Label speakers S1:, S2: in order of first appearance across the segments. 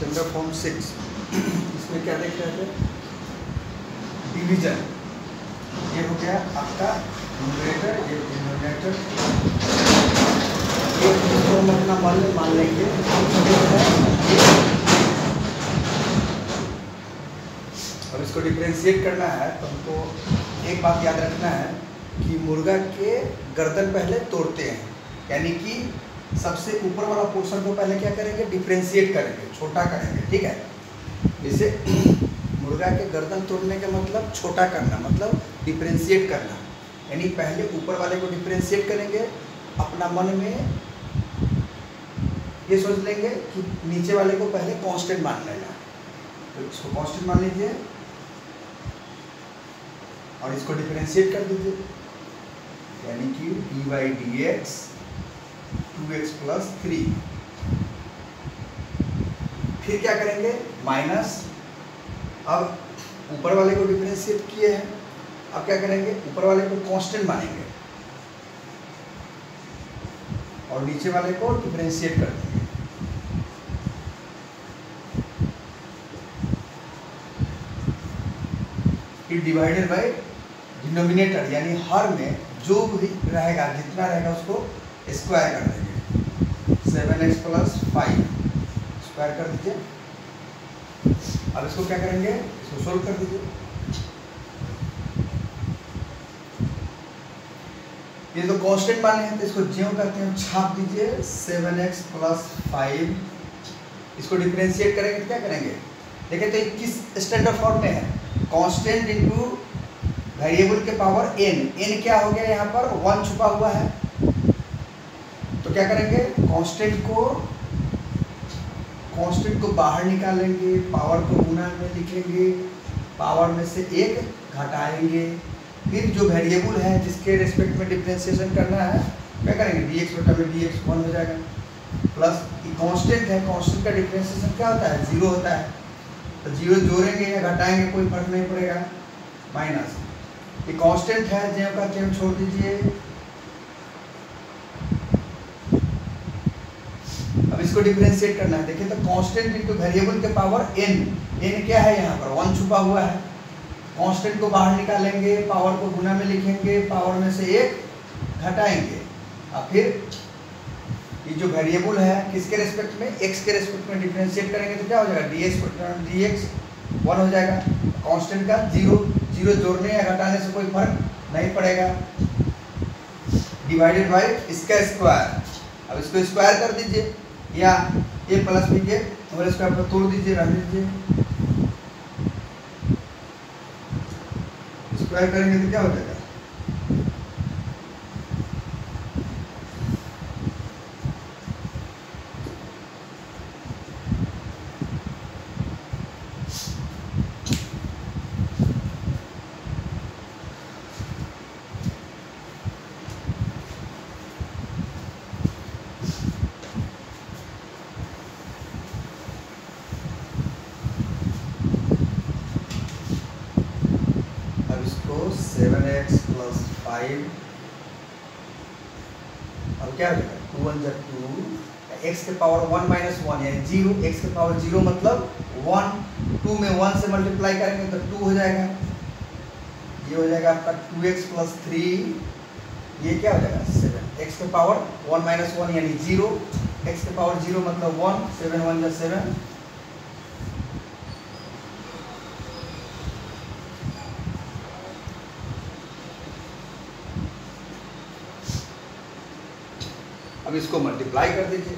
S1: Chapter form 6 इसमें क्या देख रहे थे? डिवीजन। ये हो गया आपका न्यूमरेटर, ये डिनोमिनेटर। ये इसको हम अपना मान लेंगे। और इसको डिफरेंशिएट करना है तो हमको एक बात याद रखना है कि मुर्गा के गर्दन पहले तोड़ते हैं, यानी कि सबसे ऊपर वाला पोर्शन को पहले क्या करेंगे? डिफरेंशिएट करेंगे, छोटा करेंगे। ठीक है, जैसे मुर्गा के गर्दन तोड़ने का मतलब छोटा करना, मतलब डिफरेंशिएट करना, यानी पहले ऊपर वाले को डिफरेंशिएट करेंगे। अपना मन में ये सोच लेंगे कि नीचे वाले को पहले कांस्टेंट मान लेना, तो इसको कांस्टेंट मान लीजिए और इसको डिफरेंशिएट कर दीजिए, यानी कि dy/dx 2x + 3। फिर क्या करेंगे? माइनस। अब ऊपर वाले को डिफरेंशिएट किए हैं, अब क्या करेंगे? ऊपर वाले को कांस्टेंट मानेंगे और नीचे वाले को डिफरेंशिएट कर देंगे। फिर डिवाइडेड बाय डिनोमिनेटर, यानी हर में जो भी रहेगा, जितना रहेगा उसको स्क्वायर कर देंगे। 7x + 5 स्क्वायर कर दीजिए। अब इसको क्या करेंगे? इसको सोल्व कर दीजिए। ये तो कांस्टेंट माने हैं तो इसको ज्यों करते हैं छाप दीजिए। 7x + 5 इसको डिफरेंशिएट करेंगे तो क्या करेंगे? देखिए तो ये किस स्टैंडर्ड फॉर्म में है? कांस्टेंट इनटू वेरिएबल के पावर n। n क्या हो गया? यहाँ पर 1 छुपा हुआ है, तो क्या करेंगे? कांस्टेंट को बाहर निकालेंगे, पावर को गुना में लिखेंगे, पावर में से 1 घटाएंगे। फिर जो वेरिएबल है जिसके रेस्पेक्ट में डिफरेंशिएशन करना है, क्या करेंगे? dx/dx 1 हो जाएगा, प्लस कांस्टेंट है, कांस्टेंट का डिफरेंशिएशन क्या होता है? 0 होता है, तो 0 जोड़ेंगे या घटाएंगे कोई फर्क नहीं पड़ेगा। माइनस, ये कांस्टेंट है, ज्यों का त्यों छोड़ दीजिए। अब इसको डिफरेंशिएट करना है। देखिए तो कांस्टेंट इनटू वेरिएबल के पावर n। n क्या है? यहाँ पर 1 छुपा हुआ है। कांस्टेंट को बाहर निकालेंगे, पावर को गुना में लिखेंगे, पावर में से 1 घटाएंगे। अब फिर ये जो वेरिएबल है किसके रेस्पेक्ट में? x के रेस्पेक्ट में डिफरेंशिएट करेंगे तो क्या हो जाएगा? dx 1 हो जाएगा। कांस्टेंट का 0 जोड़ने या घटाने से कोई फर्क नहीं पड़ेगा। डिवाइडेड बाय इसका स्क्वायर। अब इसको स्क्वायर कर दीजिए, या a + b के होल स्क्वायर पर तोड़ दीजिए, रख दीजिए। स्क्वायर करेंगे तो क्या हो जाएगा? अब इसको 7x + 5 अब क्या हो जाएगा? 2 × 1 = 2, x के पावर 1 - 1 यानी 0। x के पावर 0 मतलब 1। 2 में 1 से मल्टीप्लाई करेंगे तो 2 हो जाएगा। ये हो जाएगा आपका 2x + 3, ये क्या हो जाएगा? 7। x के पावर 1 - 1 यानी 0, x के पावर 0 मतलब 1, 7 × 1 = 7। अब इसको मल्टीप्लाई कर दीजिए।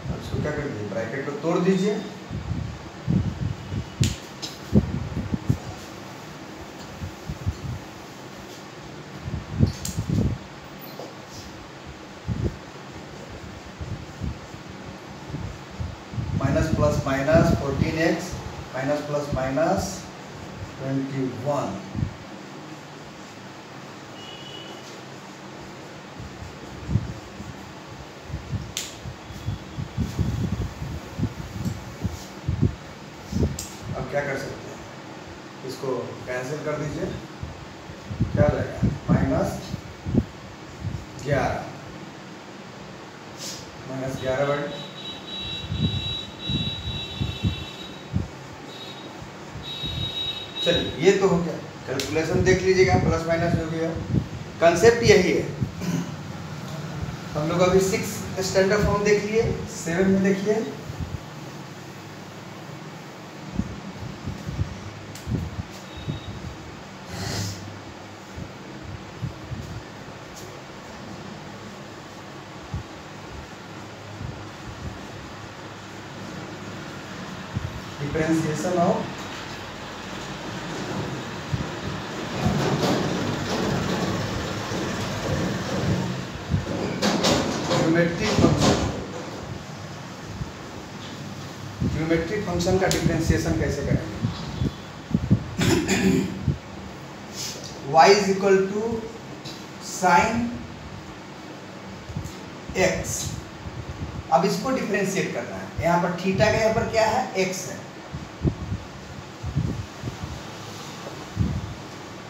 S1: अब इसको क्या कर दीजिए? ब्रैकेट को तोड़ दीजिए। Minus plus minus 14x minus plus minus 21। क्या कर सकते हैं, इसको कैंसिल कर दीजिए, क्या हो जाएगा -11 -11 चलिए ये तो हो गया, कैलकुलेशन देख लीजिएगा, प्लस माइनस जो भी है, कंसेप्ट यही है। हम लोग अभी 6 स्टैंडर्ड फॉर्म देख लिए, 7 में देखिए, डिफरेंशिएशन ऑफ ज्योमेट्रिक फंक्शन का डिफरेंशिएशन कैसे करेंगे। y is equal to sine x, अब इसको डिफरेंशिएट करना है, यहाँ पर थीटा का यहाँ पर क्या है x है,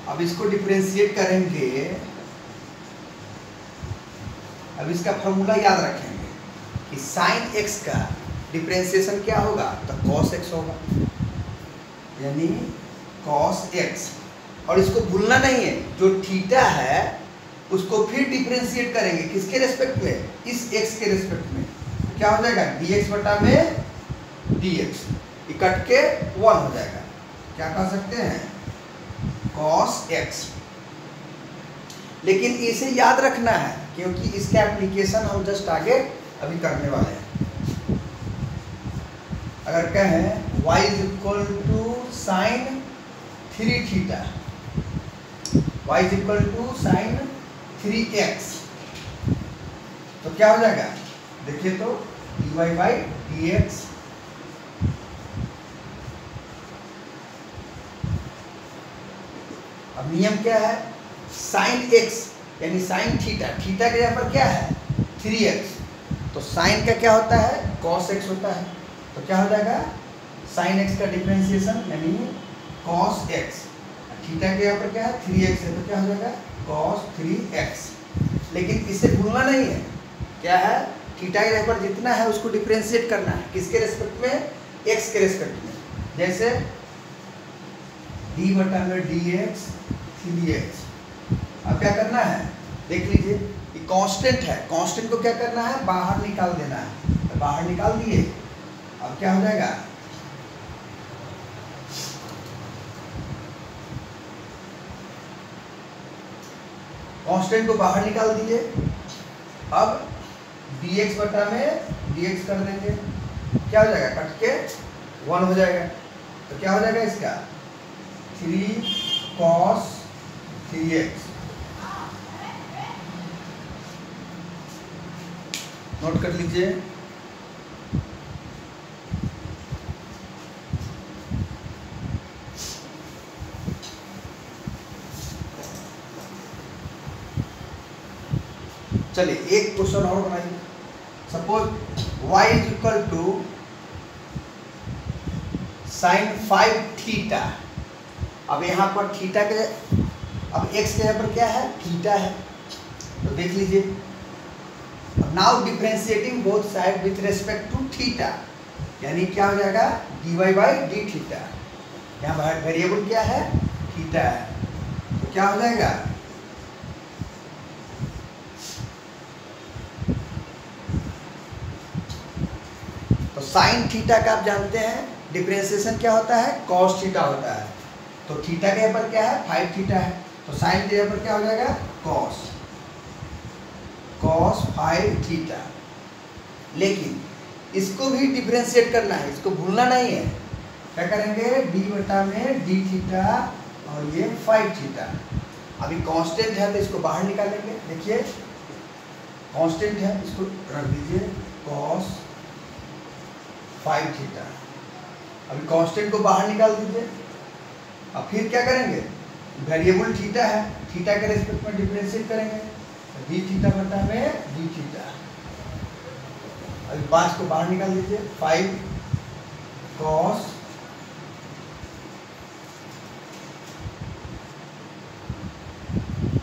S1: अब इसको डिफरेंशिएट करेंगे, अब इसका फॉर्मूला याद रखेंगे कि साइन x का डिफरेंशिएशन क्या होगा, तो cos x होगा, यानी cos x, और इसको भूलना नहीं है, जो थीटा है उसको फिर डिफरेंशिएट करेंगे, किसके रेस्पेक्ट में, इस x के रेस्पेक्ट में, तो क्या हो जाएगा dx बटा में dx, इकट के 1 हो जाएगा, क्या कह सकते हैं cos x। लेकिन इसे याद रखना है क्योंकि इसका एप्लीकेशन हम जस्ट आगे अभी करने वाले हैं। अगर कहें y is equal to sine 3 theta, y is equal to sine 3x, तो क्या हो जाएगा, देखिए तो dy बाई dx, अब नियम क्या है, साइन x यानी साइन थीटा, थीटा के यहाँ पर क्या है 3x, तो साइन का क्या होता है cos x होता है, तो क्या हो जाएगा साइन x का डिफरेंशिएशन यानी cos x, थीटा के यहाँ पर क्या है 3x है, तो क्या हो जाएगा cos 3x। लेकिन इसे भूलना नहीं है, क्या है थीटा के यहाँ पर जितना है उसको डिफरेंशिएट करना है, किसके रेस्पेक्ट में, x के रेस्पेक्ट में, जैसे d बटा में dx 3x। अब क्या करना है, देख लीजिए ये कांस्टेंट है, कांस्टेंट को क्या करना है, बाहर निकाल देना है, तो बाहर निकाल दिए, अब क्या हो जाएगा, कांस्टेंट को बाहर निकाल दीजिए, अब dx बटा में dx कर देंगे, क्या हो जाएगा कट के 1 हो जाएगा, तो क्या हो जाएगा इसका 3 cos 3x। नोट कर लीजिए, चलिए एक क्वेश्चन और बनाइए, suppose y is equal to sine 5 theta, अब यहाँ पर थीटा के, अब x के यहाँ पर क्या है थीटा है, तो देख लीजिए, now differentiating both side with respect to theta, यानी क्या हो जाएगा dy बाई डी थीटा, यहाँ वेरिएबल क्या है थीटा है, तो क्या हो जाएगा तो साइन थीटा का आप जानते हैं डिफरेंशिएशन क्या होता है cos थीटा होता है, तो थीटा के यहाँ पर क्या है 5 थीटा है, तो साइन के यहाँ पर क्या हो जाएगा cos 5 थीटा। लेकिन इसको भी डिफरेंशिएट करना है, इसको भूलना नहीं है, क्या करेंगे d बटा में d थीटा और ये 5 थीटा, अभी कांस्टेंट है तो इसको बाहर निकालेंगे, देखिए कांस्टेंट है इसको रख दीजिए cos 5 थीटा, अभी कांस्टेंट को बाहर निकाल दीजिए, अब फिर क्या करेंगे वेरिएबल थीटा है, थीटा के रेस्पेक्ट में डिफरेंशिएट करेंगे, डी थीटा बटा में डी थीटा, अभी 5 को बाहर निकाल दीजिए 5 cos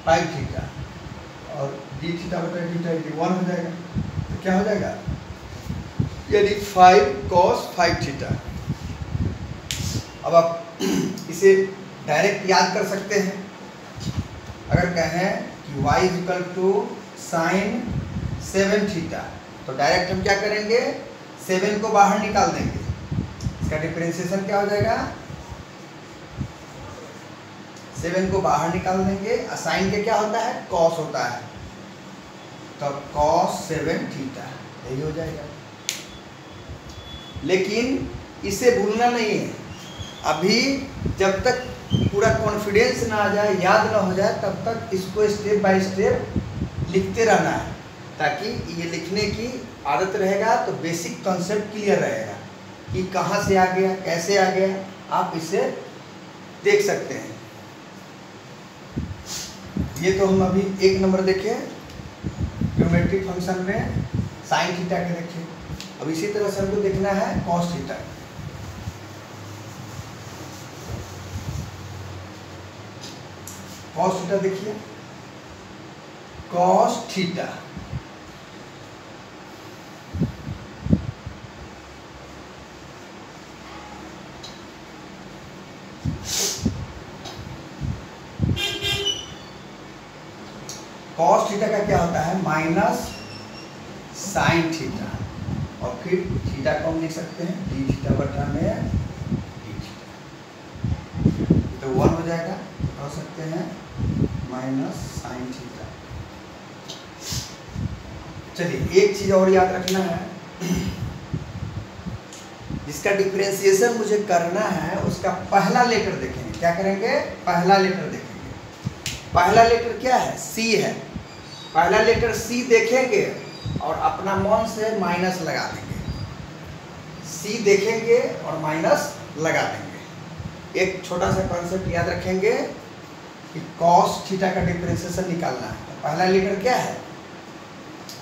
S1: 5 थीटा और डी थीटा बटा थीटा 1 हो जाएगा। तो क्या हो जाएगा, यानी 5 cos 5 थीटा। अब आप इसे डायरेक्ट याद कर सकते हैं। अगर कहें कि y equal to sine 7 theta, तो डायरेक्ट हम क्या करेंगे, 7 को बाहर निकाल देंगे। इसका डिफरेंशिएशन क्या हो जाएगा, 7 को बाहर निकाल देंगे। साइन के क्या होता है, कॉस होता है, तो cos 7 थीटा यही हो जाएगा। लेकिन इसे भूलना नहीं है, अभी जब तक पूरा कॉन्फिडेंस ना आ जाए, याद ना हो जाए, तब तक इसको स्टेप बाय स्टेप लिखते रहना है, ताकि ये लिखने की आदत रहेगा तो बेसिक कॉन्सेप्ट क्लियर रहेगा कि कहाँ से आ गया, कैसे आ गया, आप इसे देख सकते हैं। ये तो हम अभी 1 नंबर देखे ज्योमेट्रिक फंक्शन में साइन थीटा के देखे। अब इसी तरह से हमको देखना है कॉस थीटा। कॉस थीटा देखिए, कॉस थीटा कॉस थीटा का क्या होता है, माइनस साइन थीटा, और फिर थीटा को हम लिख सकते हैं डी थीटा बटा में डी थीटा, तो 1 हो जाएगा। कह सकते हैं माइनस साइन थीटा। चलिए एक चीज और याद रखना है, जिसका डिफरेंशिएशन मुझे करना है उसका पहला लेटर देखेंगे। क्या करेंगे, पहला लेटर देखेंगे। पहला लेटर क्या है, सी है। पहला लेटर सी देखेंगे और अपना मन से माइनस लगा देंगे। सी देखेंगे और माइनस लगा देंगे। एक छोटा सा कॉन्सेप्ट याद रखेंगे कि कॉस थीटा का डिफरेंशिएशन निकालना है। तो पहला लेटर क्या है,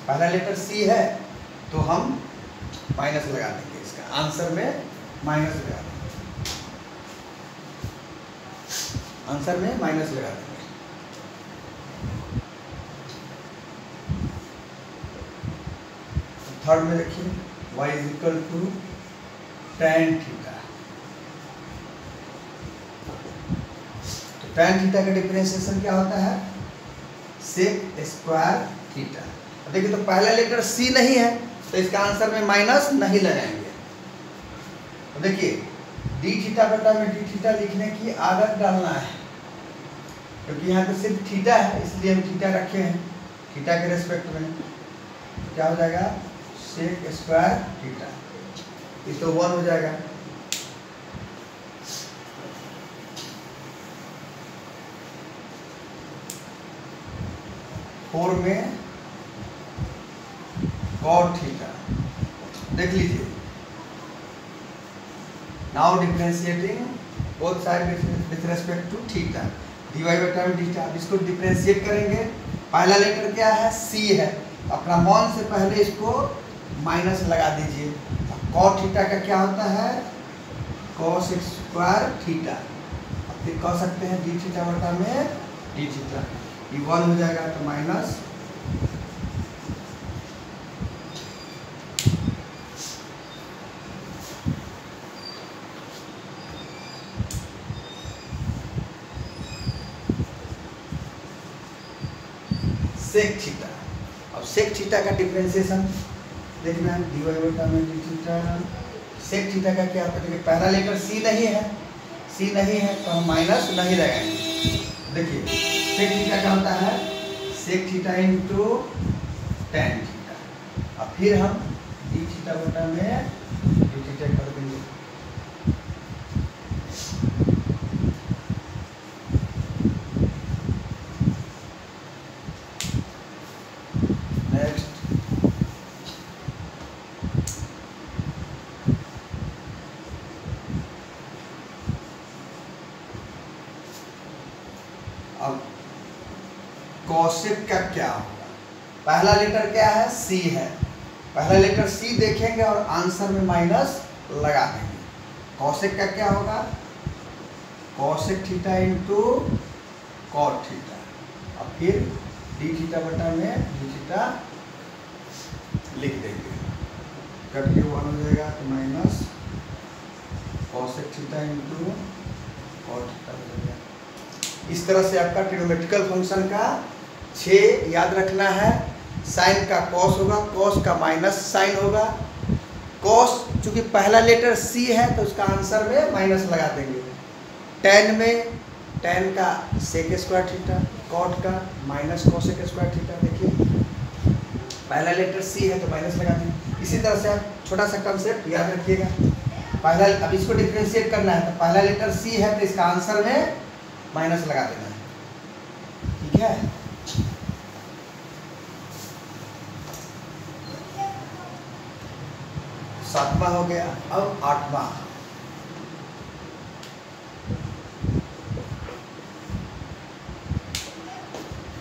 S1: पहला लेटर सी है, तो हम माइनस लगा देंगे। इसका आंसर में माइनस लगा देंगे, आंसर में माइनस लगा देंगे। थर्ड में देखिए y is equal to tan theta. तो tan थीटा का डिफरेंशिएशन क्या होता है, sec स्क्वायर थीटा। देखिए तो पहला लेटर c नहीं है, तो इसका आंसर में माइनस नहीं लगाएंगे। तो देखिए डी थीटा बटा में डी थीटा लिखने की आदत डालना है, क्योंकि यहाँ पे सिर्फ थीटा है, इसलिए हम थीटा रखे हैं थीटा के रेस्पेक्ट में। तो क्या हो जाएगा, सेक स्क्वायर थीटा, ये तो 1 हो जाएगा। फोर में कॉट थीटा, देख लीजिए। Now differentiating both side with respect to theta, dy बटा में थीटा। अब इसको डिफरेंशिएट करेंगे। पहला लेटर क्या है, c है, अपना मन से पहले इसको माइनस लगा दीजिए। कॉट थीटा का क्या होता है, कॉस स्क्वायर थीटा। अब फिर कह सकते हैं डी थीटा बटा में डी थीटा, ये 1 हो जाएगा, तो माइनस सेक थीटा। अब सेक थीटा का डिफरेंशिएशन देखना है, dy बटा में डी थीटा। सेक थीटा का क्या होता है, पहला लेटर c नहीं है, c नहीं है तो हम माइनस नहीं लगाएंगे। देखिए सेक थीटा का होता है sec theta into tan theta. अब फिर हम डी थीटा बटा में डी थीटा कर देंगे। अब कॉसेक का क्या होगा, पहला लेटर क्या है, सी है। पहला लेटर सी देखेंगे और आंसर में माइनस लगा देंगे। कॉसेक का क्या होगा, cosec theta into cot theta. अब फिर डी थीटा बटा में डी थीटा लिख देंगे, कट के 1 हो जाएगा तो minus cosec theta into cot theta हो जाएगा। इस तरह से आपका ट्रिग्नोमेट्रिकल फंक्शन का 6 याद रखना है। साइन का कॉस होगा, कॉस का माइनस साइन होगा। कॉस चूंकि पहला लेटर सी है तो उसका आंसर में माइनस लगा देंगे। टेन में टेन का सेक स्क्वायर थीटा, कॉट का माइनस कॉसेक स्क्वायर थीटा। देखिए पहला लेटर सी है तो माइनस लगा देंगे। इसी तरह से आप छोटा सा कंसेप्ट याद रखिएगा। पहला, अब इसको डिफ्रेंशिएट करना है तो पहला लेटर सी है तो इसका आंसर में माइनस लगा देना है, ठीक है। सातवां हो गया। अब आठवां,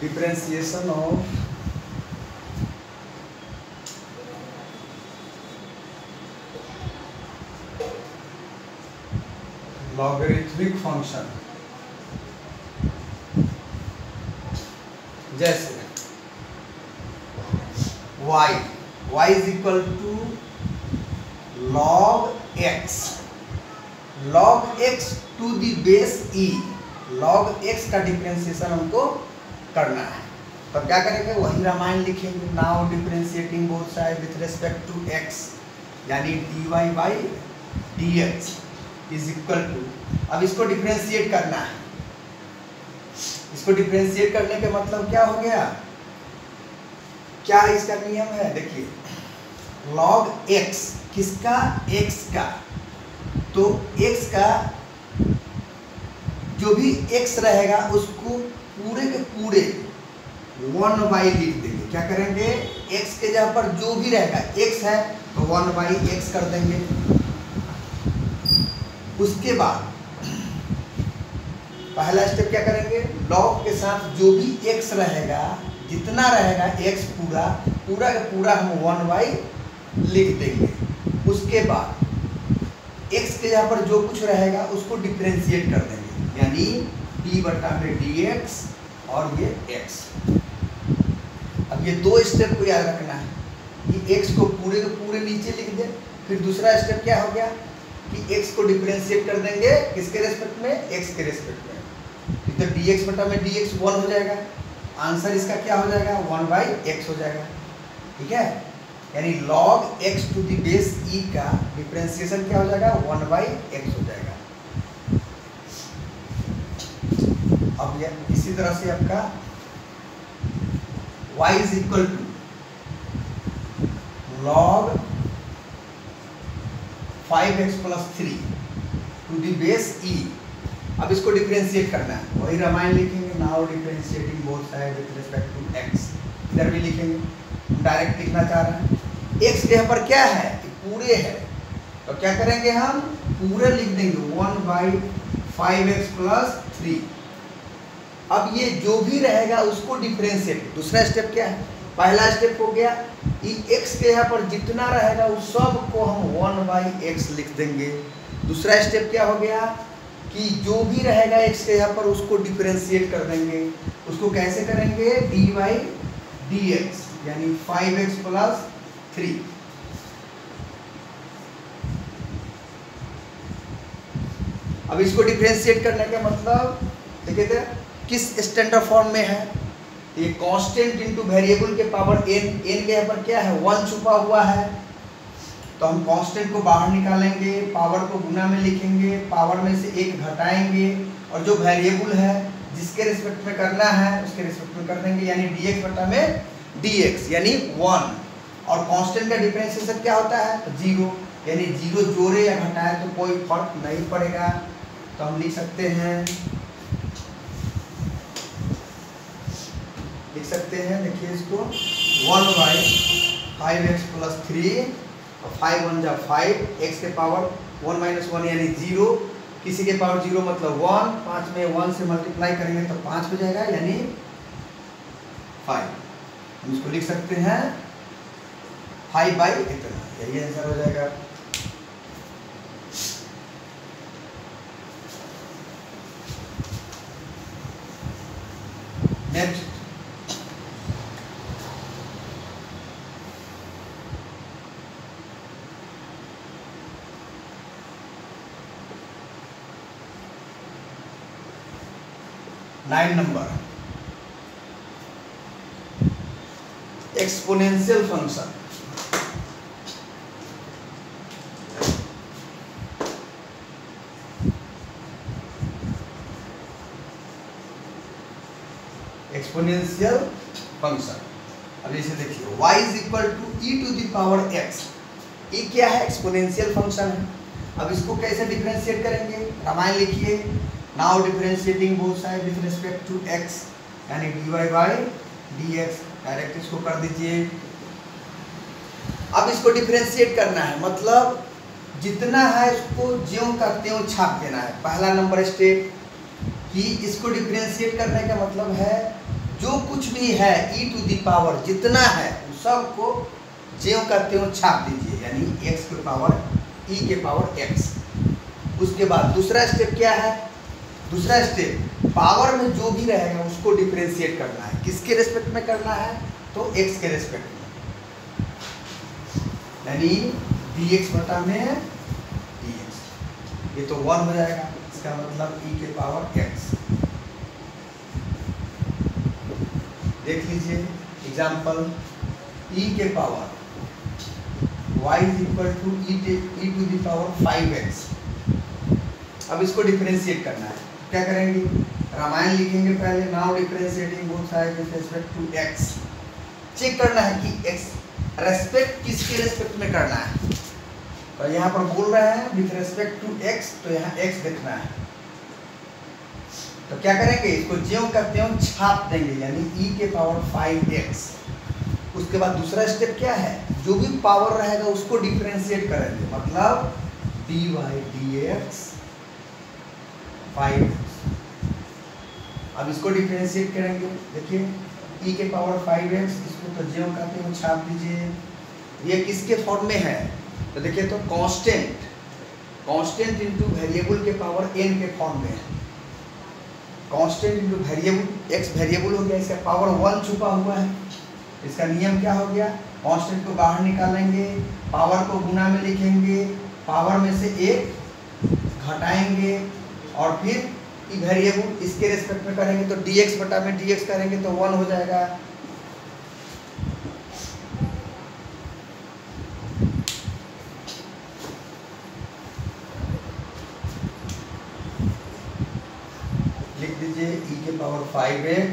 S1: डिफरेंशिएशन ऑफ लॉगरिथमिक फंक्शन। जैसे y is equal to log x to the base e। log x का डिफरेंशिएशन हमको करना है, तो क्या करेंगे, वही रामायण लिखेंगे। Now differentiating both side with respect to x, यानी dy by dx is equal to, अब इसको डिफरेंशिएट करना है। इसको डिफरेंशिएट करने के मतलब क्या हो गया, क्या इसका नियम है, देखिए log x किसका, x का, तो x का जो भी x रहेगा उसको पूरे के पूरे 1/, लिख देंगे। क्या करेंगे, x के जगह पर जो भी रहेगा, x है तो 1/x कर देंगे। उसके बाद पहला स्टेप क्या करेंगे, log के साथ जो भी x रहेगा, जितना रहेगा x पूरा पूरा का पूरा हम 1/, लिख देंगे। उसके बाद x के जगह पर जो कुछ रहेगा उसको डिफरेंशिएट कर देंगे, यानी d बटा में dx और ये x। अब ये दो स्टेप को याद रखना है कि x को पूरे के पूरे नीचे लिख दे। फिर दूसरा स्टेप क्या हो गया कि x को डिफरेंशिएट कर देंगे, किसके रेस्पेक्ट में, x के रेस्पेक्ट में। तो dx बटा में dx 1 हो जाएगा, आंसर इसका क्या हो जाएगा, 1/x हो जाएगा, ठीक है। यानी log x to the base e का डिफरेंशिएशन क्या हो जाएगा, 1/x हो जाएगा। अब ये इसी तरह से आपका y is equal to log 5x plus 3 to the base e। अब इसको डिफरेंशिएट करना है, वही रामायण लिखेंगे। Now differentiating both side with respect to x, इधर भी लिखेंगे, डायरेक्ट लिखना चाह रहे हैं। x के यहाँ पर क्या है, पूरे है, तो क्या करेंगे, हम पूरे लिख देंगे 1/5x प्लस 3। अब ये जो भी रहेगा उसको डिफरेंशिएट। दूसरा स्टेप क्या है, पहला स्टेप हो गया कि x के यहाँ पर जितना रहेगा उस सब को हम 1/x लिख देंगे। दूसरा स्टेप क्या हो गया कि जो भी रहेगा x के यहाँ पर उसको डिफरेंशिएट कर देंगे। उसको कैसे करेंगे, dy/dx, यानी 5x प्लस 3। अब इसको डिफरेंशिएट करने का मतलब देखिए थे किस स्टैंडर्ड फॉर्म में है, ये कांस्टेंट इनटू वेरिएबल के पावर n के यहाँ पर क्या है, 1 छुपा हुआ है, तो हम कांस्टेंट को बाहर निकालेंगे, पावर को गुना में लिखेंगे, पावर में से 1 घटाएंगे और जो वेरिएबल है जिसके रिस्पेक्ट में करना है उसके रिस्पेक्ट में कर देंगे, यानी dx बटा में dx यानी 1। और कांस्टेंट का डिफरेंशिएशन क्या होता है, तो 0, यानी 0 जोड़े या घटाए तो कोई फर्क नहीं पड़ेगा। तो हम लिख सकते हैं, देखिए इसको 1/5x प्लस 3 और 5 1 जा 5, x के पावर 1 - 1 यानी 0, किसी के पावर 0 मतलब 1, 5 में 1 से मल्टीप्लाई करेंगे तो 5 हो जाएगा, यानी 5। हम इसको लिख सकते हैं 5/, इतना, यही आंसर हो जाएगा। Next nine number, exponential function. Exponential function, अब इसे देखिए y is equal to e to the power x। ये क्या है? एक्सपोनेंशियल फंक्शन है। अब इसको कैसे डिफरेंशिएट करेंगे? रामायण लिखिए, now differentiating both side with respect to x, यानी dy बाई dx। डायरेक्ट इसको कर दीजिए। अब इसको डिफरेंशिएट करना है, मतलब जितना है उसको ज्यों का त्यों छाप देना है। पहला नंबर स्टेप कि इसको डिफरेंशिएट करने का मतलब है जो कुछ भी है e टू दी पावर जितना है उस सब को ज्यों का त्यों छाप दीजिए, यानी x के पावर e के पावर x। उसके बाद दूसरा स्टेप क्या है? दूसरा स्टेप पावर में जो भी रहेगा उसको डिफरेंशिएट करना है। किसके रेस्पेक्ट में करना है? तो x के रेस्पेक्ट में, यानी dx बटा में dx। ये तो 1 हो जाएगा, इसका मतलब e के पावर x। देख लीजिए एग्जाम्पल, e के power y is equal to e to the power 5x। अब इसको डिफरेंशिएट करना है, क्या करेंगे? रामायण लिखेंगे पहले, now differentiating both side with respect to x। Check करना है कि x रेस्पेक्ट किसके रेस्पेक्ट में करना है। तो यहाँ पर बोल रहे हैं विद रिस्पेक्ट टू x, तो यहाँ x देखना है। तो क्या करेंगे? इसको ज्यों का त्यों छाप देंगे, यानी e के पावर 5x। उसके बाद दूसरा स्टेप क्या है? जो भी पावर रहेगा उसको डिफरेंशिएट करेंगे, मतलब dy dx 5x। अब इसको डिफरेंशिएट करेंगे, देखिए e के पावर 5x, इसको तो ज्यों का त्यों छाप दीजिए। ये किसके फॉर्म में है? तो देखिए तो कांस्टेंट इनटू वेरिएबल के पावर n के फॉर्म में है। Constant into variable, x variable हो गया, इसका पावर 1 छुपा हुआ है। इसका नियम क्या हो गया? कांस्टेंट को बाहर निकालेंगे, पावर को गुना में लिखेंगे, पावर में से 1 घटाएंगे और फिर वेरिएबल इसके रेस्पेक्ट में करेंगे, तो dx बटा में dx करेंगे तो 1 हो जाएगा। लिख दीजिए e के पावर 5x।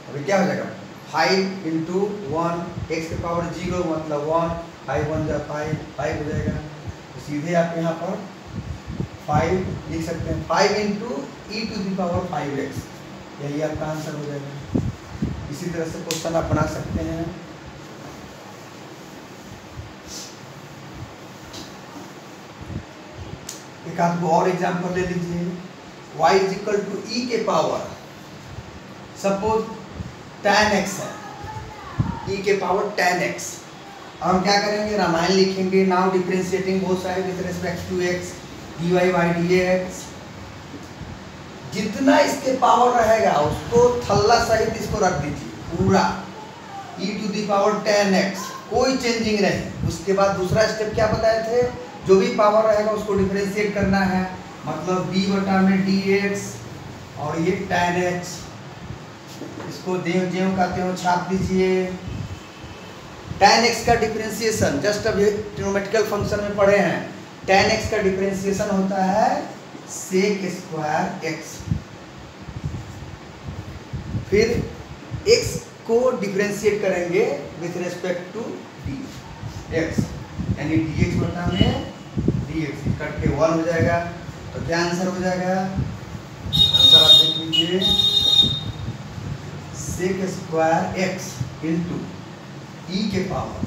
S1: अभी क्या हो जाएगा? 5 इंटू 1, x के पावर 0 मतलब 1, 5 1 जा 5 हो जाएगा। तो सीधे आप यहाँ पर 5 लिख सकते हैं, 5 into e to the power 5x, यही आपका आंसर हो जाएगा। इसी तरह से क्वेश्चन आप बना सकते हैं। एक आपको और एग्जांपल ले लीजिए, y इज इक्वल टू ई के पावर, सपोज 10x है, e के पावर 10x। अब हम क्या करेंगे? रामायण लिखेंगे, now differentiating both side with respect to x, dy by dx। जितना इसके पावर रहेगा उसको थल्ला सहित इसको रख दीजिए पूरा, e to the power 10x, कोई चेंजिंग नहीं। उसके बाद दूसरा स्टेप क्या बताए थे? जो भी पावर रहेगा उसको डिफरेंशिएट करना है, मतलब b बटा में dx और ये 10x। इसको ज्यों का त्यों छाप दीजिए। 10x का डिफरेंशिएशन जस्ट अभी ट्रिग्नोमेट्रिकल फंक्शन में पढ़े हैं, 10x का डिफरेंशिएशन होता है sec स्क्वायर x। फिर x को डिफरेंशिएट करेंगे विथ रिस्पेक्ट टू dx, यानी dx बटा में dx कट के 1 हो जाएगा। तो क्या आंसर हो जाएगा? आंसर आप देख लीजिए, sec square x into e के पावर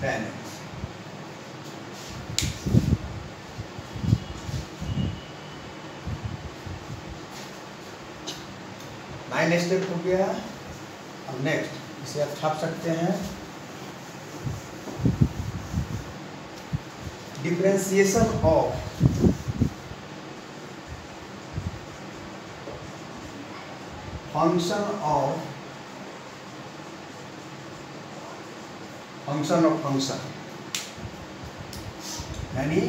S1: 10x। नाइन स्टेप हो गया। अब नेक्स्ट इसे आप छाप सकते हैं, डिफरेंशिएशन ऑफ फंक्शन यानी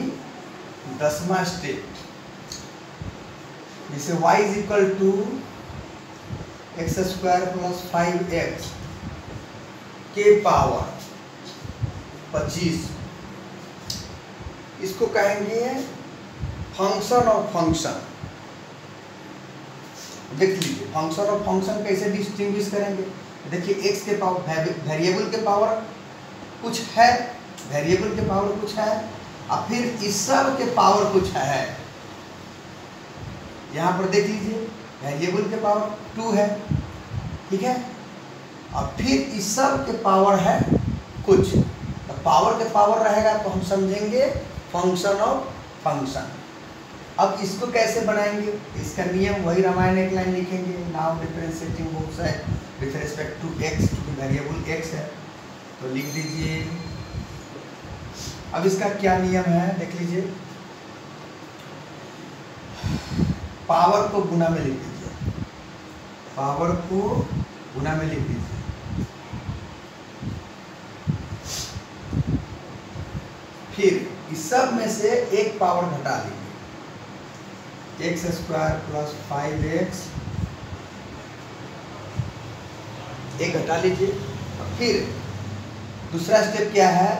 S1: 10वां स्टेप, जैसे y is equal to x square plus 5x के पावर 25, इसको कहेंगे फंक्शन ऑफ फंक्शन। देख लीजिए फंक्शन ऑफ फंक्शन कैसे डिस्टिंग्विश करेंगे। देखिए x के पावर वेरिएबल के पावर कुछ है, वेरिएबल के पावर कुछ है और फिर इस सब के पावर कुछ है। यहाँ पर देख लीजिए वेरिएबल के पावर 2 है, ठीक है, और फिर इस सब के पावर है कुछ। तो पावर के पावर रहेगा तो हम समझेंगे फंक्शन ऑफ फंक्शन। अब इसको कैसे बनाएंगे, इसका नियम वही रामायण एक लाइन लिखेंगे, now differentiating both side with respect to x, क्योंकि वेरिएबल x है तो लिख दीजिए। अब इसका क्या नियम है देख लीजिए, पावर को गुना में लिख दीजिए, पावर को गुना में लिख दीजिए। फिर इस सब में से एक पावर घटा लीजिए, एक्स स्क्वायर प्लस 5x एक घटा लीजिए। फिर दूसरा स्टेप क्या है,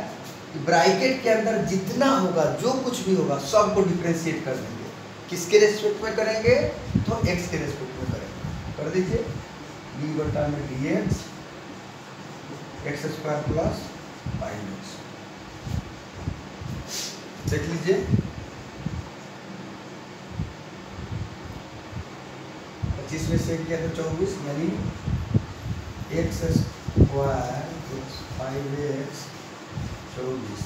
S1: ब्रैकेट के अंदर जितना होगा जो कुछ भी होगा सबको डिफरेंशिएट कर देंगे। किसके रेस्पेक्ट में करेंगे, तो x के रेस्पेक्ट में करेंगे। कर दीजिए d बटा में dx x square plus 5x। देख लीजिए 25 में से किया तो 24, यानी एक्स स्क्वायर प्लस 5x 24।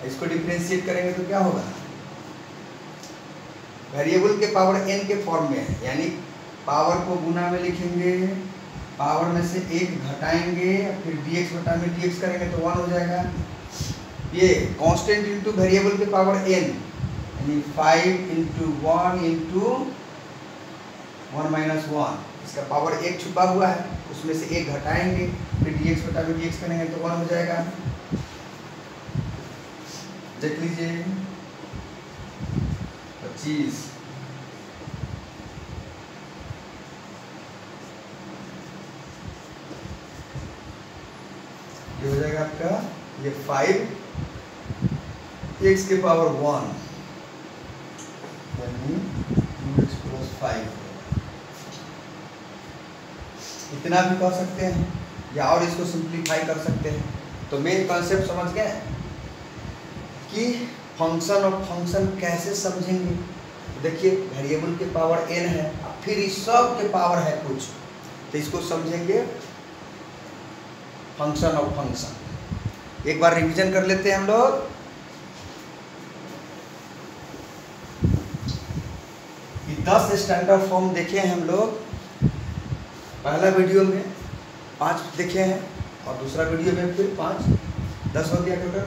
S1: इसको डिफरेंशिएट करेंगे तो क्या होगा, वेरिएबल के पावर n के फॉर्म में है, यानी पावर को गुना में लिखेंगे, पावर में से एक घटाएंगे, फिर dx बटा में dx करेंगे तो 1 हो जाएगा। ये कांस्टेंट इनटू वेरिएबल के पावर n, यानी 5 इंटू 1 इंटू 1 माइनस 1, इसका पावर एक छुपा हुआ है, उसमें से एक घटाएंगे, फिर dx बटा में dx करेंगे तो 1 हो जाएगा। देख लीजिए 25, ये हो जाएगा आपका, ये 5 x के पावर 1 यानी 2x प्लस 5, इतना भी कह सकते हैं या और इसको सिंप्लीफाई कर सकते हैं। तो मेन कॉन्सेप्ट समझ गए कि फंक्शन ऑफ फंक्शन कैसे समझेंगे। देखिए वेरिएबल के पावर n है, फिर इस सब के पावर है कुछ, तो इसको समझेंगे फंक्शन ऑफ फंक्शन। एक बार रिवीजन कर लेते हैं हम लोग। कि 10 स्टैंडर्ड फॉर्म देखे हैं हम लोग, पहला वीडियो में 5 देखे हैं और दूसरा वीडियो में फिर 5, 10 हो गया टोटल।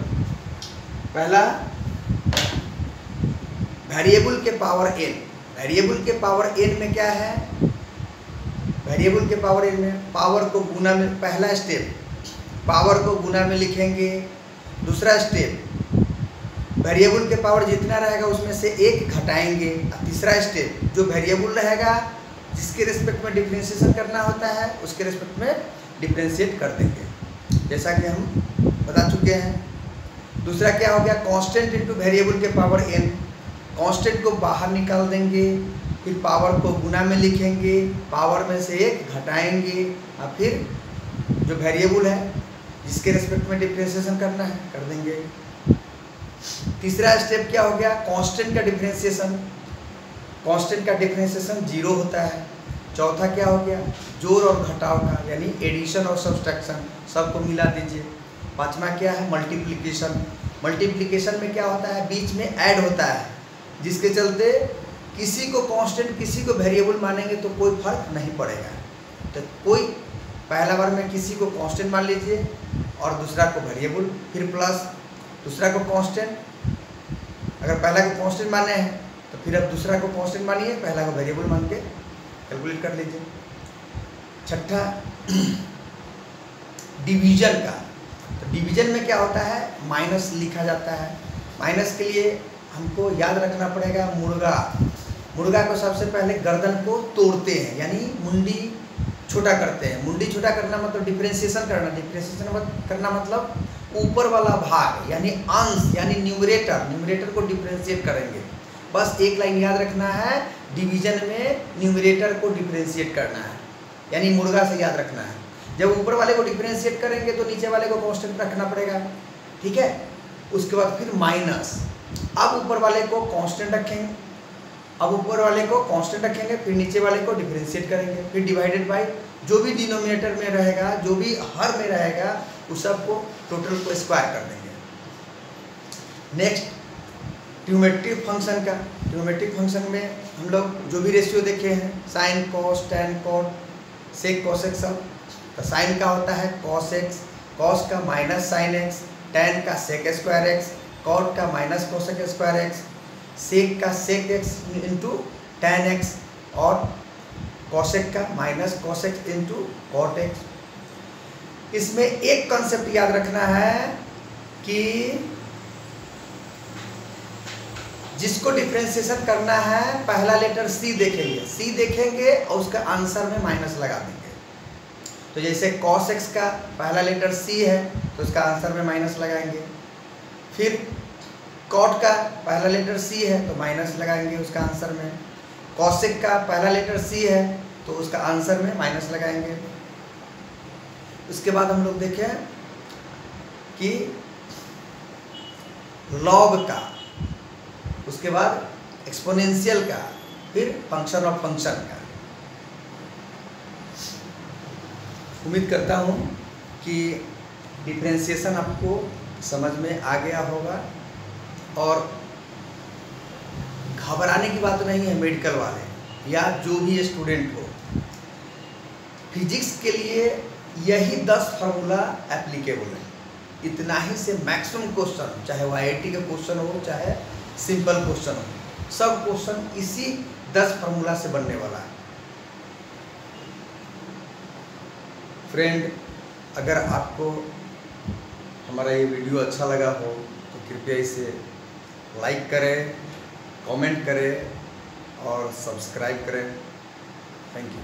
S1: पहला वेरिएबल के पावर n, वेरिएबल के पावर n में क्या है, वेरिएबल के पावर n में पावर को गुना में, पहला स्टेप पावर को गुना में लिखेंगे, दूसरा स्टेप वेरिएबल के पावर जितना रहेगा उसमें से एक घटाएंगे, तीसरा स्टेप जो वेरिएबल रहेगा जिसके रिस्पेक्ट में डिफरेंशिएशन करना होता है उसके रिस्पेक्ट में डिफरेंशिएट कर देंगे, जैसा कि हम बता चुके हैं। दूसरा क्या हो गया, कांस्टेंट इनटू वेरिएबल के पावर n, कांस्टेंट को बाहर निकाल देंगे, फिर पावर को गुना में लिखेंगे, पावर में से एक घटाएंगे और फिर जो वेरिएबल है जिसके रिस्पेक्ट में डिफरेंशिएशन करना है कर देंगे। तीसरा स्टेप क्या हो गया, कांस्टेंट का डिफरेंशिएशन, कांस्टेंट का डिफरेंशिएशन 0 होता है। चौथा क्या हो गया, जोड़ और घटाव का, यानी एडिशन और सब्सट्रैक्शन, सबको मिला दीजिए। पांचवा क्या है, मल्टीप्लिकेशन, मल्टीप्लिकेशन में क्या होता है, बीच में ऐड होता है, जिसके चलते किसी को कांस्टेंट किसी को वेरिएबल मानेंगे तो कोई फर्क नहीं पड़ेगा। तो कोई पहला बार में किसी को कांस्टेंट मान लीजिए और दूसरा को वेरिएबल, फिर प्लस दूसरा को कांस्टेंट, अगर पहला को कांस्टेंट माने हैं तो फिर अब दूसरा को कांस्टेंट मानिए, पहला को वेरिएबल मान के कैलकुलेट कर लीजिए। छठा डिवीजन का। तो डिवीजन में क्या होता है, माइनस लिखा जाता है। माइनस के लिए हमको याद रखना पड़ेगा मुर्गा। मुर्गा को सबसे पहले गर्दन को तोड़ते हैं, यानी मुंडी छोटा करते हैं। मुंडी छोटा करना मतलब डिफरेंशिएशन करना। डिफरेंशिएशन करना मतलब ऊपर वाला भाग यानी अंश यानी न्यूमरेटर। न्यूमरेटर को डिफरेंशिएट करेंगे। बस एक लाइन याद रखना है, डिवीजन में न्यूमरेटर को डिफरेंशिएट करना है, यानी मुर्गा से याद रखना है। जब ऊपर वाले को डिफरेंशिएट करेंगे तो नीचे वाले को कांस्टेंट रखना पड़ेगा, ठीक है। उसके बाद फिर माइनस, अब ऊपर वाले को कांस्टेंट रखेंगे, अब ऊपर वाले को कांस्टेंट रखेंगे, फिर नीचे वाले को डिफरेंशिएट करेंगे, फिर डिवाइडेड बाय जो भी डिनोमिनेटर में रहेगा, जो भी हर में रहेगा, उस सब को टोटल को स्क्वायर कर देंगे। नेक्स्ट ट्रिग्नोमेट्रिक फंक्शन का। ट्रिग्नोमेट्रिक फंक्शन में हम लोग जो भी रेशियो देखे हैं, sine cos tan cot sec cosec सब। तो साइन का होता है कॉस एक्स, कॉस का माइनस साइन एक्स, टैन का सेक स्क्वायर एक्स, कॉट का minus cosec square x, sec का sec x into tan x, और कॉसेक का minus cosec into cot x. इसमें एक कॉन्सेप्ट याद रखना है कि जिसको डिफरेंशिएशन करना है पहला लेटर सी देखेंगे, सी देखेंगे और उसका आंसर में माइनस लगा देंगे। तो जैसे cos x का पहला लेटर सी है तो उसका आंसर में माइनस लगाएंगे। फिर cot का पहला लेटर सी है तो माइनस लगाएंगे उसका आंसर में। cosec का पहला लेटर सी है तो उसका आंसर में माइनस लगाएंगे। उसके बाद हम लोग देखें कि log का, उसके बाद एक्सपोनेंशियल का, फिर फंक्शन ऑफ फंक्शन का। उम्मीद करता हूँ कि डिफरेंशिएशन आपको समझ में आ गया होगा। और घबराने की बात नहीं है, मेडिकल वाले या जो भी स्टूडेंट हो, फिजिक्स के लिए यही 10 फार्मूला एप्लीकेबल है। इतना ही से मैक्सिमम क्वेश्चन, चाहे वो IIT का क्वेश्चन हो चाहे सिंपल क्वेश्चन हो, सब क्वेश्चन इसी 10 फार्मूला से बनने वाला है। फ्रेंड, अगर आपको हमारा ये वीडियो अच्छा लगा हो तो कृपया इसे लाइक करें, कमेंट करें और सब्सक्राइब करें। Thank you.